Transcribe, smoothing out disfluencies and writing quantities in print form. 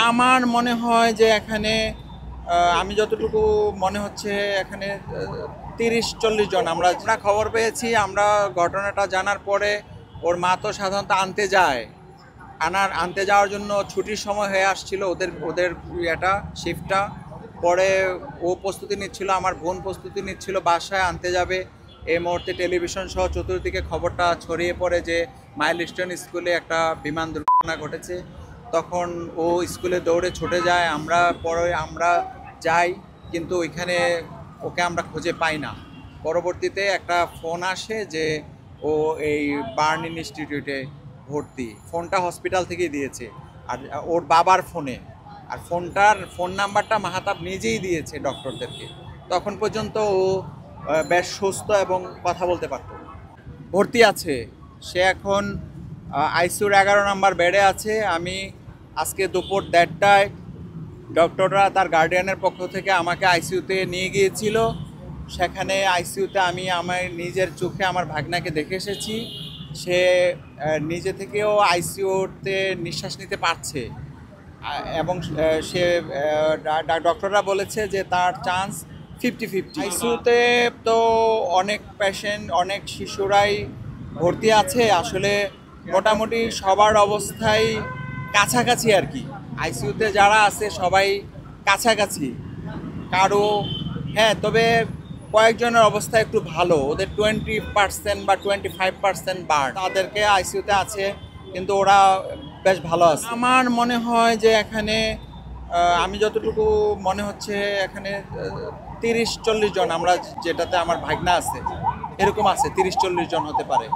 আমার মনে হয় যে এখানে আমি যতটুকু মনে হচ্ছে এখানে 30-40 জন আমরা খবর পেয়েছি। আমরা ঘটনাটা জানার পরে ওর মা তো সাধারণত আনতে যাওয়ার জন্য ছুটির সময় হয়ে আসছিল ওদের ওদের ইয়েটা শিফটটা। পরে ও প্রস্তুতি নিচ্ছিল, আমার বোন প্রস্তুতি নিচ্ছিল বাসায় আনতে যাবে। এই মুহূর্তে টেলিভিশন সহ চতুর্দিকে খবরটা ছড়িয়ে পড়ে যে মাইলস্টোন স্কুলে একটা বিমান দুর্ঘটনা ঘটেছে। তখন ও স্কুলে দৌড়ে ছুটে যায়, আমরা যাই, কিন্তু ওইখানে ওকে আমরা খুঁজে পাই না। পরবর্তীতে একটা ফোন আসে যে ও এই বার্ন ইনস্টিটিউটে ভর্তি। ফোনটা হসপিটাল থেকেই দিয়েছে আর ওর বাবার ফোনে, আর ফোন নাম্বারটা মাহাতাব নিজেই দিয়েছে ডক্টরদেরকে। তখন পর্যন্ত ও বেশ সুস্থ এবং কথা বলতে পারত। ভর্তি আছে, সে এখন আইসিউর 11 নম্বর বেডে আছে। আমি আজকে দুপুর 1:30টায় ডক্টররা তার গার্ডিয়ানের পক্ষ থেকে আমাকে আইসিইউতে নিয়ে গিয়েছিল। সেখানে আইসিইউতে আমি আমার নিজের চোখে আমার ভাগনাকে দেখে এসেছি। সে নিজে থেকেও আইসিইউতে নিঃশ্বাস নিতে পারছে এবং সে ডক্টররা বলেছে যে তার চান্স 50-50। আইসিইউতে তো অনেক পেশেন্ট, অনেক শিশুরাই ভর্তি আছে। আসলে মোটামুটি সবার অবস্থাই কাছাকাছি আর কি। আইসিইউতে যারা আছে সবাই কাছাকাছি কারো, হ্যাঁ, তবে কয়েকজনের অবস্থা একটু ভালো, ওদের 20% বা 25% বার্ন, তাদেরকে আইসিইউতে আছে, কিন্তু ওরা বেশ ভালো আছে। আমার মনে হয় যে এখানে আমি যতটুকু মনে হচ্ছে এখানে 30-40 জন, আমরা যেটাতে আমার ভাগনা আছে এরকম আছে, 30-40 জন হতে পারে।